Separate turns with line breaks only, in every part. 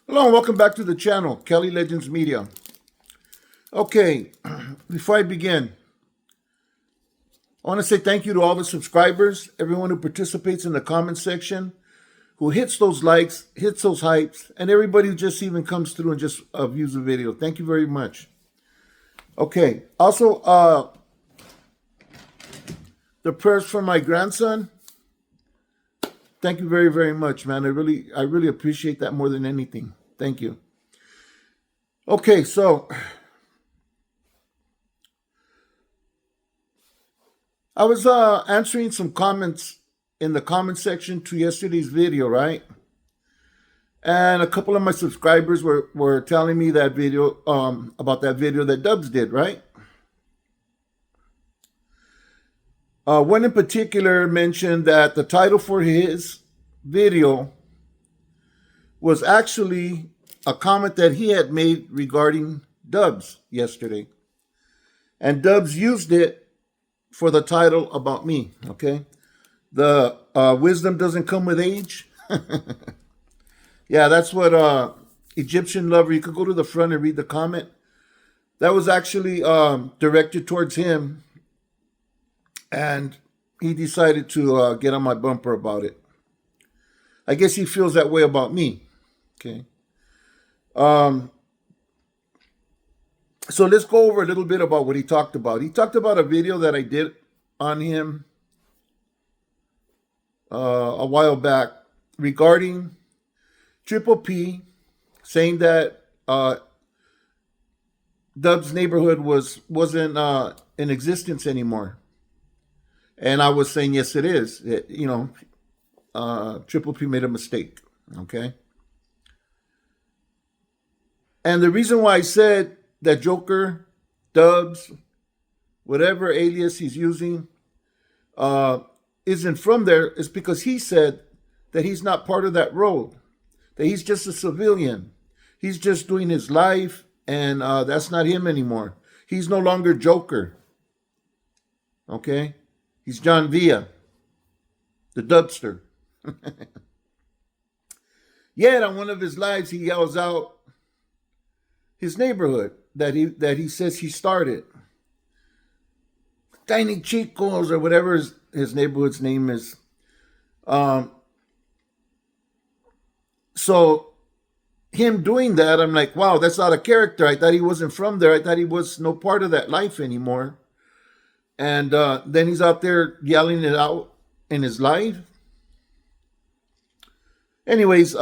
Hello and welcome back to the channel, Kelly Legends Media. Okay, before I begin, I want to say thank you to all the subscribers, everyone who participates in the comment section, who hits those likes, hits those hypes, and everybody who just even comes through and just views the video. Thank you very much. Okay, also, the prayers for my grandson. Thank you very, very much, man. I really appreciate that more than anything. Thank you. Okay, so I was answering some comments in the comment section to yesterday's video, right? And a couple of my subscribers were telling me that video, about that video that Dubs did, right? One in particular mentioned that the title for his video was actually a comment that he had made regarding Dubs yesterday. And Dubs used it for the title about me, okay? The wisdom doesn't come with age. Yeah, that's what Egyptian Lover, you could go to the front and read the comment. That was actually directed towards him. And he decided to get on my bumper about it. I guess he feels that way about me. Okay. So let's go over a little bit about what he talked about. He talked about a video that I did on him a while back regarding Triple P saying that Dub's neighborhood wasn't in existence anymore. And I was saying, yes, it is. Triple P made a mistake. Okay. And the reason why I said that Joker, Dubs, whatever alias he's using, isn't from there is because he said that he's not part of that road, that he's just a civilian. He's just doing his life, and that's not him anymore. He's no longer Joker. Okay? He's John Villa, the Dubster. Yet on one of his lives, he yells out his neighborhood that he says he started. Tiny Chicos, or whatever his neighborhood's name is. So him doing that, I'm like, wow, that's out of character. I thought he wasn't from there. I thought he was no part of that life anymore. And then he's out there yelling it out in his live. Anyways,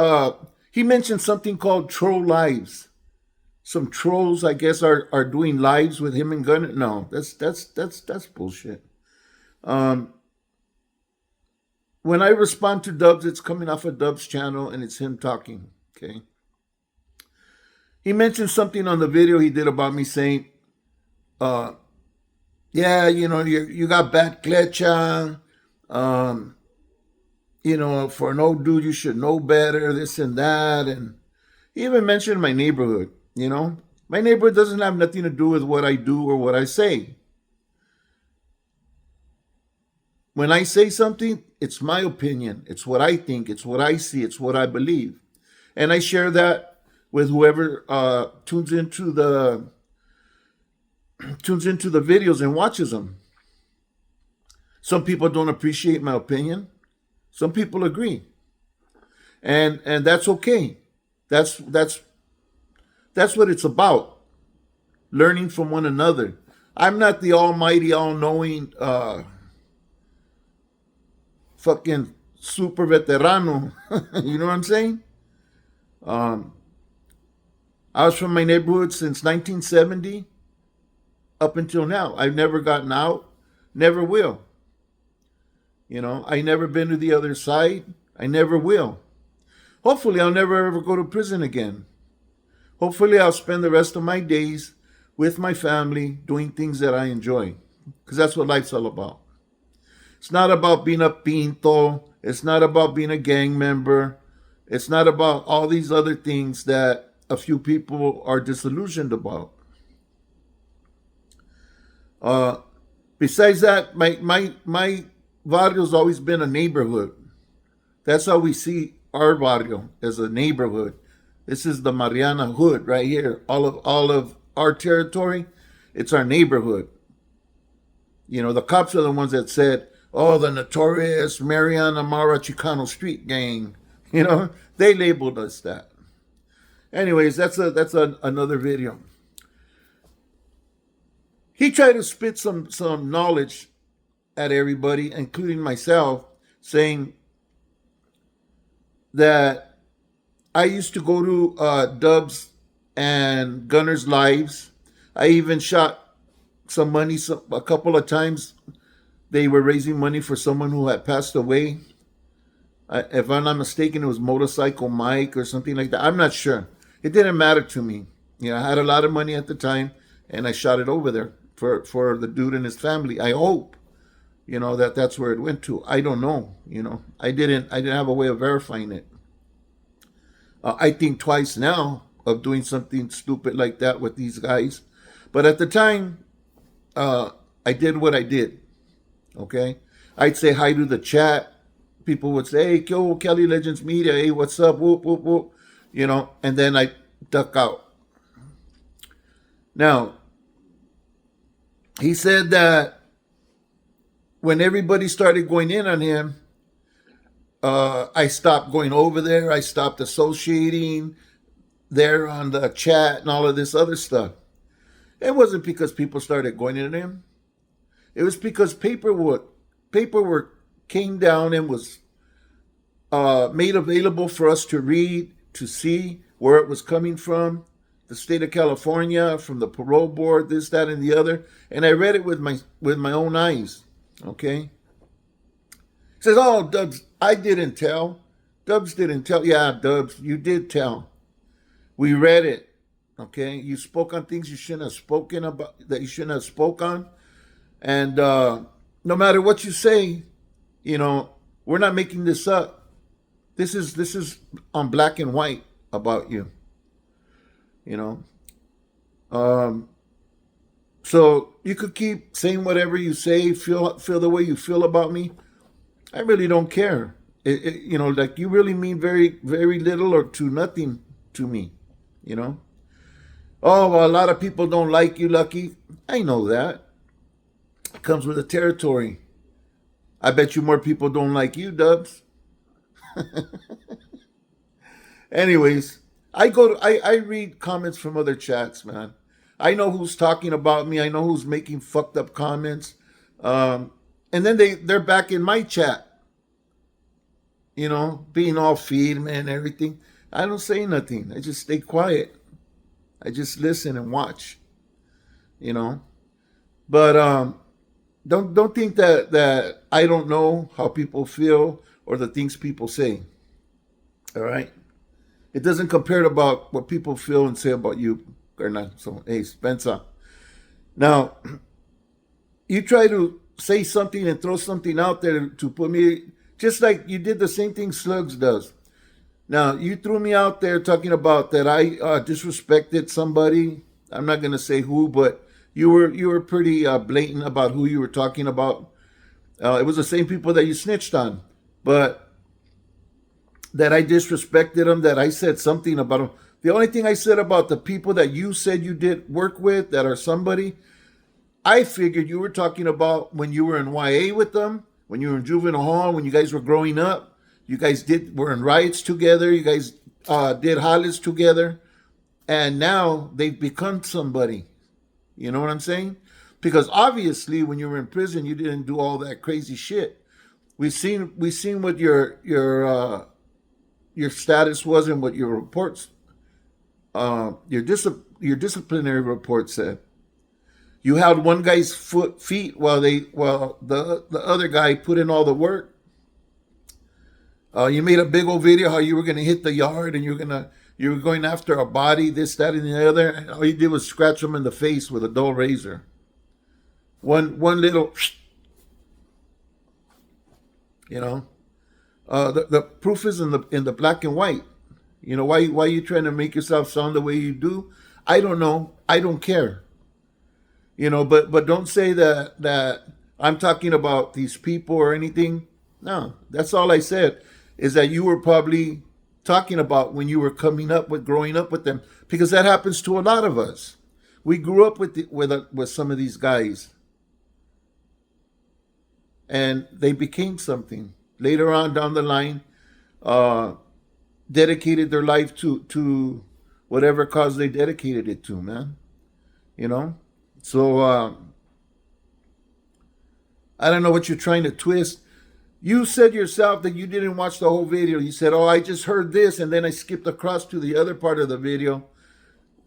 he mentioned something called troll lives. Some trolls, I guess, are doing lives with him and Gunner. No, that's bullshit. When I respond to Dubs, it's coming off of Dubs' channel and it's him talking. Okay. He mentioned something on the video he did about me saying, yeah, you got bad klecha. For an old dude, you should know better, this and that. And he even mentioned my neighborhood, My neighborhood doesn't have nothing to do with what I do or what I say. When I say something, it's my opinion. It's what I think. It's what I see. It's what I believe. And I share that with whoever tunes into the videos and watches them. Some people don't appreciate my opinion. Some people agree. And that's okay. That's what it's about. Learning from one another. I'm not the almighty, all-knowing fucking super veterano. You know what I'm saying? I was from my neighborhood since 1970 up until now. I've never gotten out. Never will. I never been to the other side. I never will. Hopefully, I'll never ever go to prison again. Hopefully, I'll spend the rest of my days with my family doing things that I enjoy. Because that's what life's all about. It's not about being a pinto. It's not about being a gang member. It's not about all these other things that a few people are disillusioned about. Besides that, my barrio's always been a neighborhood. That's how we see our barrio, as a neighborhood. This is the Mariana Hood right here. All of our territory, it's our neighborhood. You know, the cops are the ones that said, "Oh, the notorious Mariana Mara Chicano street gang." You know, they labeled us that. Anyways, another video. He tried to spit some knowledge at everybody, including myself, saying that I used to go to Dubs and Gunner's lives. I even shot some money a couple of times. They were raising money for someone who had passed away. If I'm not mistaken, it was Motorcycle Mike or something like that. I'm not sure. It didn't matter to me. You know, I had a lot of money at the time, and I shot it over there for the dude and his family. I hope, you know, that's where it went to. I don't know. You know, I didn't have a way of verifying it. I think twice now of doing something stupid like that with these guys, but at the time, I did what I did. Okay, I'd say hi to the chat. People would say, "Hey, yo, Kelly Legends Media. Hey, what's up? Whoop whoop whoop." You know, and then I duck out. Now, he said that when everybody started going in on him, I stopped going over there. I stopped associating there on the chat and all of this other stuff. It wasn't because people started going in on him. It was because paperwork came down and was made available for us to read, to see where it was coming from, the state of California, from the parole board, this, that, and the other. And I read it with my own eyes. Okay. He says, "Oh, Dubs, I didn't tell. Dubs didn't tell." Yeah, Dubs, you did tell. We read it. Okay. You spoke on things you shouldn't have spoken about, that you shouldn't have spoke on. And no matter what you say, you know, we're not making this up. This is on black and white about you. You know. So you could keep saying whatever you say, feel the way you feel about me. I really don't care. You know, like you really mean very, very little or to nothing to me. You know. Oh, well, a lot of people don't like you, Lucky. I know that. It comes with the territory. I bet you more people don't like you, Dubs. Anyways, I read comments from other chats, man. I know who's talking about me. I know who's making fucked up comments. And then they're back in my chat, you know, being all feed man and everything. I don't say nothing. I just stay quiet. I just listen and watch, you know. But don't think that I don't know how people feel or the things people say. All right? It doesn't compare to about what people feel and say about you or not. So, hey, Spencer. Now, you try to say something and throw something out there to put me, just like you did the same thing Slugs does. Now, you threw me out there talking about that I disrespected somebody. I'm not going to say who, but you were pretty blatant about who you were talking about. It was the same people that you snitched on. But that I disrespected them, that I said something about them. The only thing I said about the people that you said you did work with that are somebody, I figured you were talking about when you were in YA with them, when you were in juvenile hall, when you guys were growing up. You guys were in riots together. You guys did hollers together. And now they've become somebody. You know what I'm saying? Because obviously when you were in prison, you didn't do all that crazy shit. We've seen what your status was and what your reports, your disciplinary report said. You held one guy's feet while the other guy put in all the work. You made a big old video how you were going to hit the yard and you were going after a body, this, that, and the other. And all you did was scratch them in the face with a dull razor. One little, you know. The proof is in the black and white. You know, why are you trying to make yourself sound the way you do? I don't know. I don't care. You know, but don't say that I'm talking about these people or anything. No, that's all I said is that you were probably talking about when you were growing up with them, because that happens to a lot of us. We grew up with some of these guys, and they became something later on down the line. Uh, Dedicated their life to whatever cause they dedicated it to, man. You know, so I don't know what you're trying to twist. You said yourself that you didn't watch the whole video. You said, "Oh, I just heard this, and then I skipped across to the other part of the video."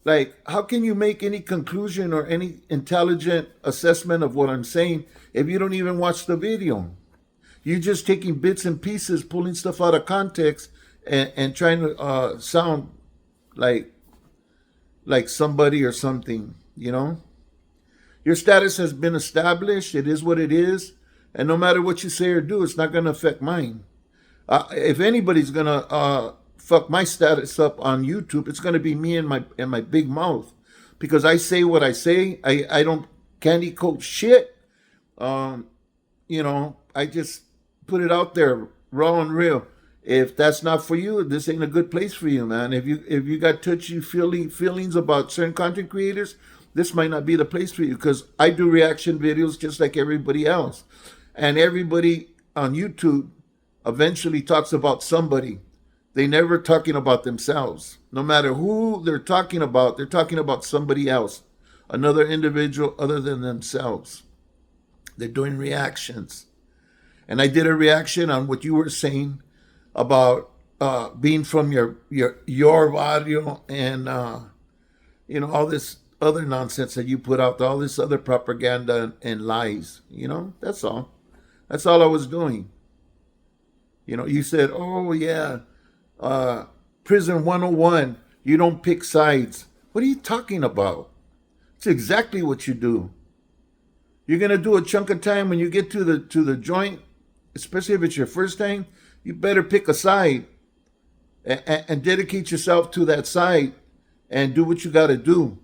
Like, how can you make any conclusion or any intelligent assessment of what I'm saying if you don't even watch the video? You're just taking bits and pieces, pulling stuff out of context, and trying to sound like somebody or something, you know? Your status has been established. It is what it is. And no matter what you say or do, it's not going to affect mine. If anybody's going to fuck my status up on YouTube, it's going to be me and my big mouth. Because I say what I say. I don't candy coat shit. You know, I just put it out there raw and real. If that's not for you, this ain't a good place for you, man. If you got touchy feelings about certain content creators, this might not be the place for you, because I do reaction videos just like everybody else. And everybody on YouTube eventually talks about somebody. They never talking about themselves. No matter who they're talking about somebody else, another individual other than themselves. They're doing reactions. And I did a reaction on what you were saying about being from your barrio, and you know, all this other nonsense that you put out, all this other propaganda and lies. You know, that's all. That's all I was doing. You know, you said, "Oh yeah, Prison 101. You don't pick sides." What are you talking about? It's exactly what you do. You're gonna do a chunk of time when you get to the joint, especially if it's your first time. You better pick a side and dedicate yourself to that side and do what you got to do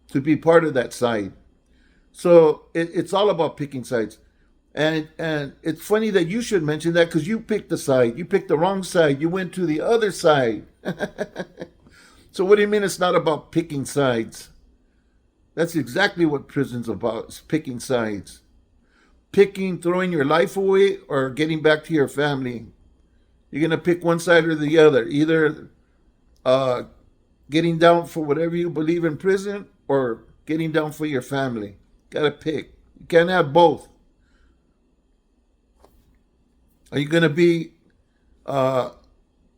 to be part of that side. So it's all about picking sides. And it's funny that you should mention that, because you picked the side. You picked the wrong side. You went to the other side. So what do you mean it's not about picking sides? That's exactly what prison's about, is picking sides. Picking, throwing your life away, or getting back to your family. You're going to pick one side or the other. Either getting down for whatever you believe in prison, or getting down for your family. Got to pick. You can't have both. Are you going to be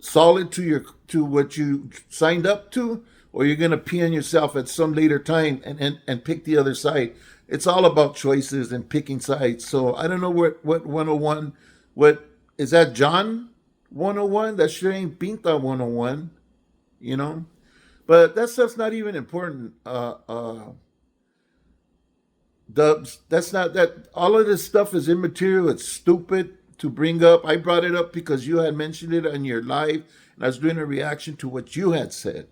solid to what you signed up to, or you're going to pee on yourself at some later time and pick the other side? It's all about choices and picking sides. So I don't know what 101, what is that, John 101? That sure ain't Pinta 101, you know? But that stuff's not even important. Dubs, that's not that. All of this stuff is immaterial. It's stupid to bring up. I brought it up because you had mentioned it on your live, and I was doing a reaction to what you had said.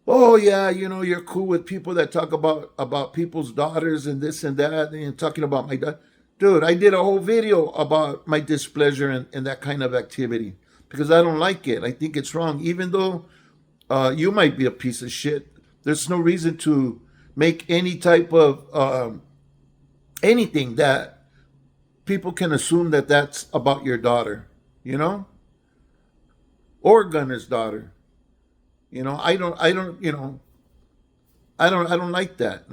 Oh yeah, you know, you're cool with people that talk about people's daughters and this and that, and you're talking about my daughter. Dude, I did a whole video about my displeasure in that kind of activity, because I don't like it. I think it's wrong. Even though you might be a piece of shit, there's no reason to make any type of anything that people can assume that that's about your daughter, you know, or Gunner's daughter. You know, I don't like that.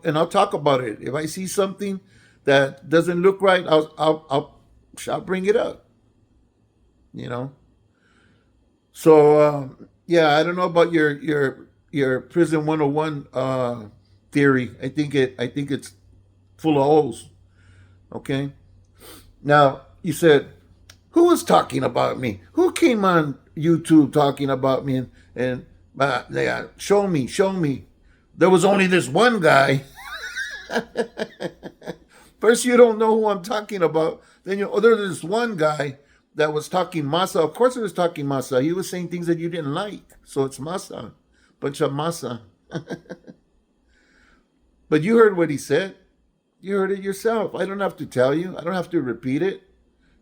And I'll talk about it. If I see something that doesn't look right, I'll bring it up. You know. So yeah, I don't know about your Prison 101 theory. I think it's full of holes. Okay. Now you said, who was talking about me? Who came on YouTube talking about me? And yeah, show me. There was only this one guy. First, you don't know who I'm talking about. Then there's this one guy that was talking masa. Of course, he was talking masa. He was saying things that you didn't like. So it's masa. Bunch of masa. But you heard what he said. You heard it yourself. I don't have to tell you. I don't have to repeat it.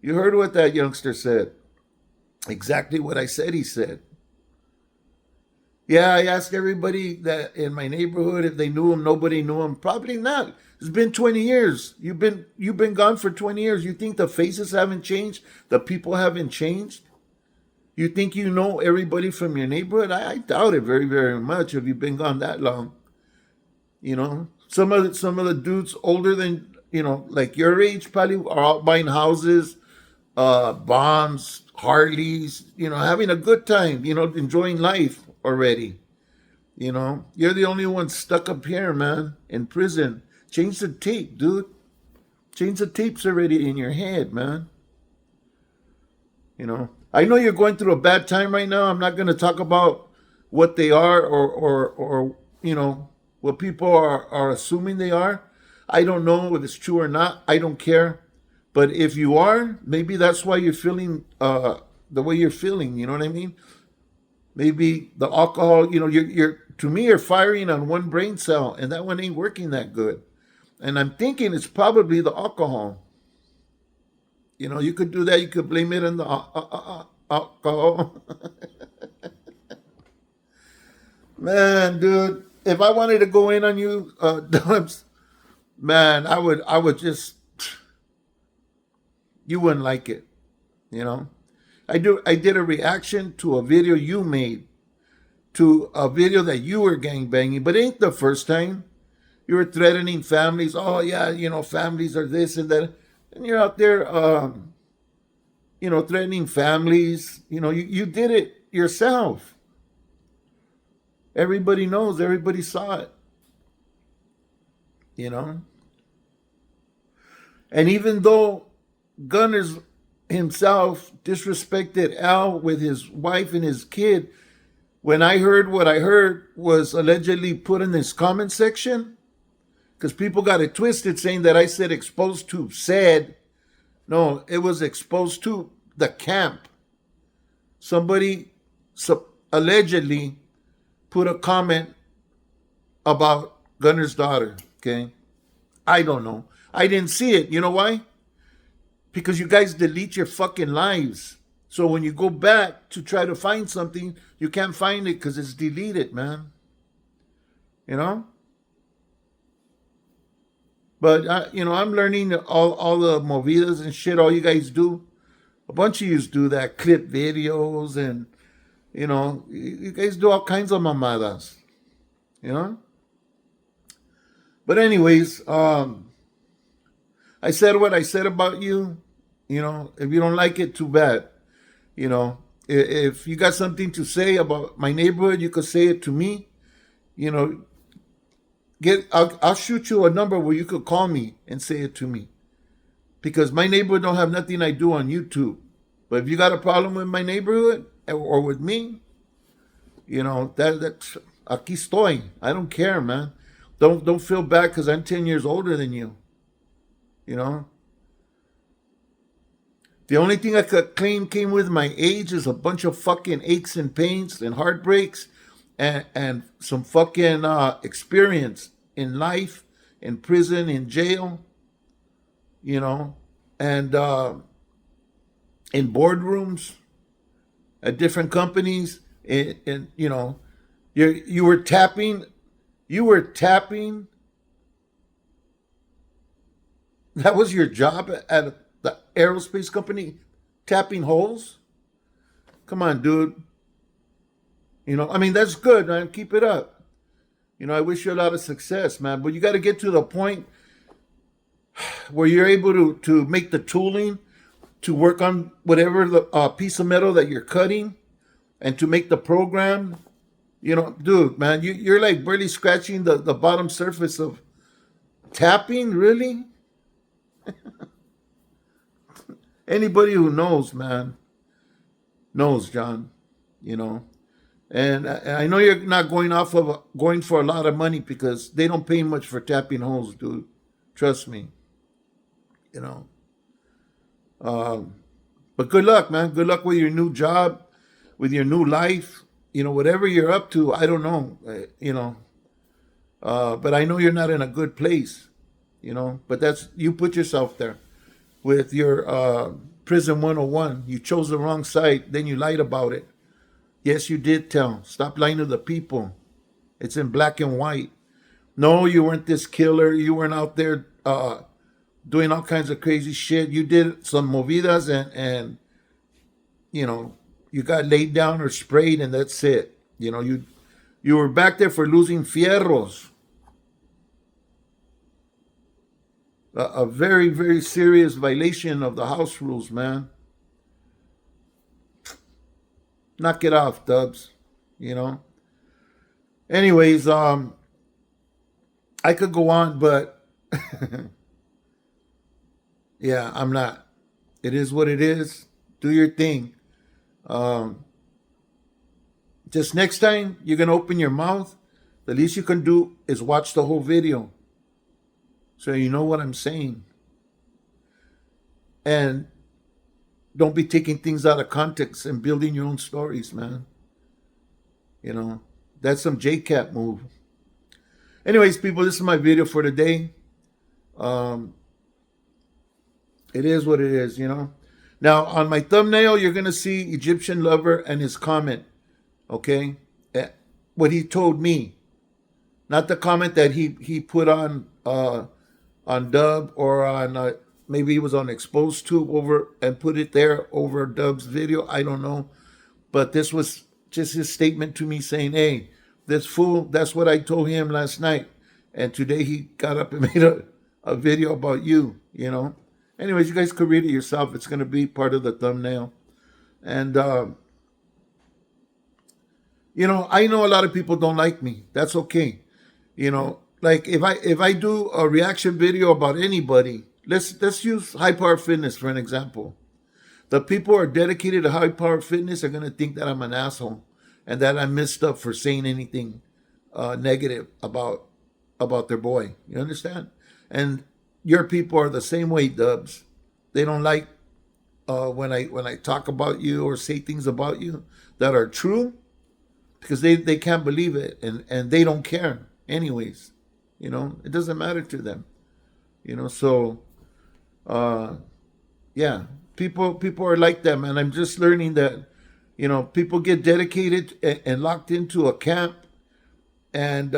You heard what that youngster said. Exactly what I said he said. Yeah, I asked everybody that in my neighborhood if they knew him. Nobody knew him. Probably not. It's been 20 years. You've been gone for 20 years. You think the faces haven't changed? The people haven't changed? You think you know everybody from your neighborhood? I doubt it very, very much if you've been gone that long. Some of the dudes older than like your age probably are out buying houses, bombs, Harleys, having a good time, enjoying life already. You're the only one stuck up here, man, in prison. Change the tape, dude. Change the tape's already in your head, man. I know you're going through a bad time right now. I'm not going to talk about what they are or what people are assuming they are. I don't know if it's true or not. I don't care. But if you are, maybe that's why you're feeling the way you're feeling. You know what I mean? Maybe the alcohol. You're to me, you're firing on one brain cell, and that one ain't working that good. And I'm thinking it's probably the alcohol. You could do that. You could blame it on the alcohol. Man, dude, if I wanted to go in on you, Dubs, man, I would just, you wouldn't like it. You know, I did a reaction to a video you made, to a video that you were gangbanging, but it ain't the first time. You were threatening families. Oh yeah, families are this and that, and you're out there, threatening families. You did it yourself. Everybody knows. Everybody saw it. You know, and even though Gunners himself disrespected Al with his wife and his kid, when I heard what I heard was allegedly put in this comment section, because people got it twisted saying that I said exposed to said. No, it was exposed to the camp. Somebody allegedly put a comment about Gunner's daughter, okay? I don't know. I didn't see it. You know why? Because you guys delete your fucking lives. So when you go back to try to find something, you can't find it because it's deleted, man. You know? But, I'm learning all the movidas and shit all you guys do. A bunch of you do that, clip videos and, you guys do all kinds of mamadas, you know? But anyways, I said what I said about you. If you don't like it, too bad. If you got something to say about my neighborhood, you could say it to me. I'll shoot you a number where you could call me and say it to me. Because my neighborhood don't have nothing I do on YouTube. But if you got a problem with my neighborhood or with me, that's aquí estoy. I don't care, man. Don't feel bad because I'm 10 years older than you. The only thing I could claim came with my age is a bunch of fucking aches and pains and heartbreaks and some fucking experience in life, in prison, in jail, and in boardrooms at different companies. And you were tapping. That was your job at the aerospace company, tapping holes. Come on, dude. That's good, man. Keep it up. I wish you a lot of success, man. But you got to get to the point where you're able to make the tooling to work on whatever the piece of metal that you're cutting and to make the program. Dude, man, you're like barely scratching the bottom surface of tapping, really? Anybody who knows, man, knows, John, And I know you're not going for a lot of money because they don't pay much for tapping holes, dude. Trust me. But good luck, man. Good luck with your new job, with your new life. Whatever you're up to, I don't know. But I know you're not in a good place. But you put yourself there with your Prison 101. You chose the wrong side, then you lied about it. Yes, you did tell. Stop lying to the people. It's in black and white. No, you weren't this killer. You weren't out there doing all kinds of crazy shit. You did some movidas and you know, you got laid down or sprayed and that's it. You know, you were back there for losing fierros. A very, very serious violation of the house rules, man. Knock it off, Dubs. You know. Anyways, I could go on, but yeah, I'm not. It is what it is. Do your thing. Just next time you're gonna open your mouth, the least you can do is watch the whole video, so you know what I'm saying. And don't be taking things out of context and building your own stories, man. You know, that's some JCat move. Anyways, people, this is my video for today. It is what it is, you know. Now, on my thumbnail, you're going to see Egyptian Lover and his comment, okay? What he told me. Not the comment that he put on Dub or on, maybe he was on Exposed Tube over and put it there over Dub's video. I don't know. But this was just his statement to me saying, hey, this fool, that's what I told him last night. And today he got up and made a video about you, you know. Anyways, you guys could read it yourself. It's going to be part of the thumbnail. And, you know, I know a lot of people don't like me. That's okay. You know, like if I do a reaction video about anybody, let's use High Power Fitness for an example. The people who are dedicated to High Power Fitness are going to think that I'm an asshole and that I'm messed up for saying anything negative about their boy. You understand? And your people are the same way, Dubs. They don't like when I talk about you or say things about you that are true because they can't believe it and they don't care anyways. You know, it doesn't matter to them. You know, so yeah, people are like that, man. I'm just learning that, you know, people get dedicated and locked into a camp and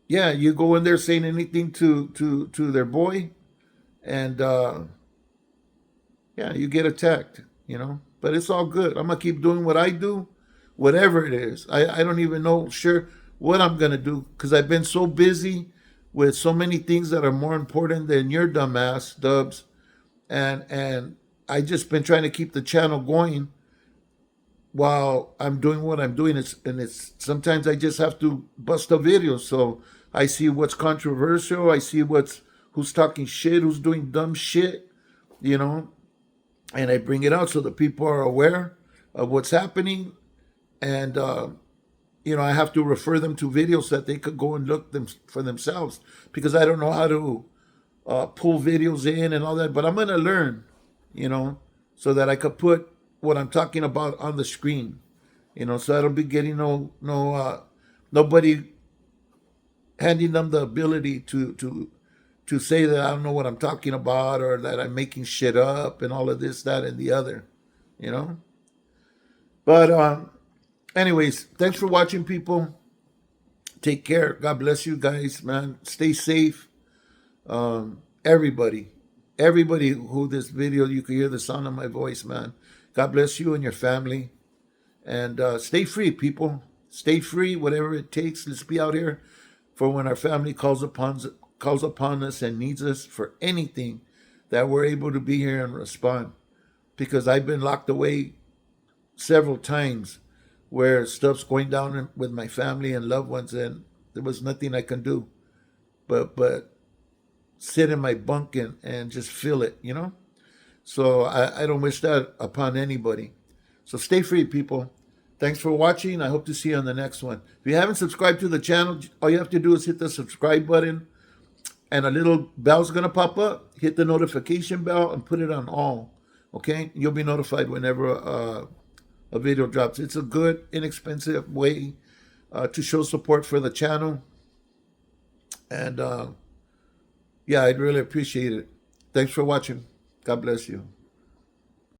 yeah, you go in there saying anything to their boy, and yeah, you get attacked, you know. But it's all good. I'm gonna keep doing what I do, whatever it is. I don't even know sure what I'm gonna do because I've been so busy with so many things that are more important than your dumbass Dubs, and I just been trying to keep the channel going while I'm doing what I'm doing. It's sometimes I just have to bust a video. So I see what's controversial. I see who's talking shit, who's doing dumb shit, you know, and I bring it out so the people are aware of what's happening. And, you know, I have to refer them to videos that they could go and look for themselves because I don't know how to pull videos in and all that. But I'm going to learn, you know, so that I could put what I'm talking about on the screen, you know, so I don't be getting nobody handing them the ability to say that I don't know what I'm talking about or that I'm making shit up and all of this, that, and the other, you know. But anyways, thanks for watching, people. Take care. God bless you guys, man. Stay safe. Everybody who this video, you can hear the sound of my voice, man. God bless you and your family. And stay free, people. Stay free, whatever it takes. Let's be out here for when our family calls upon us and needs us for anything, that we're able to be here and respond. Because I've been locked away several times where stuff's going down with my family and loved ones, and there was nothing I can do but sit in my bunk and just feel it, you know? So I don't wish that upon anybody. So stay free, people. Thanks for watching. I hope to see you on the next one. If you haven't subscribed to the channel, all you have to do is hit the subscribe button and a little bell's going to pop up. Hit the notification bell and put it on all. Okay? You'll be notified whenever a video drops. It's a good, inexpensive way to show support for the channel. And yeah, I'd really appreciate it. Thanks for watching. God bless you.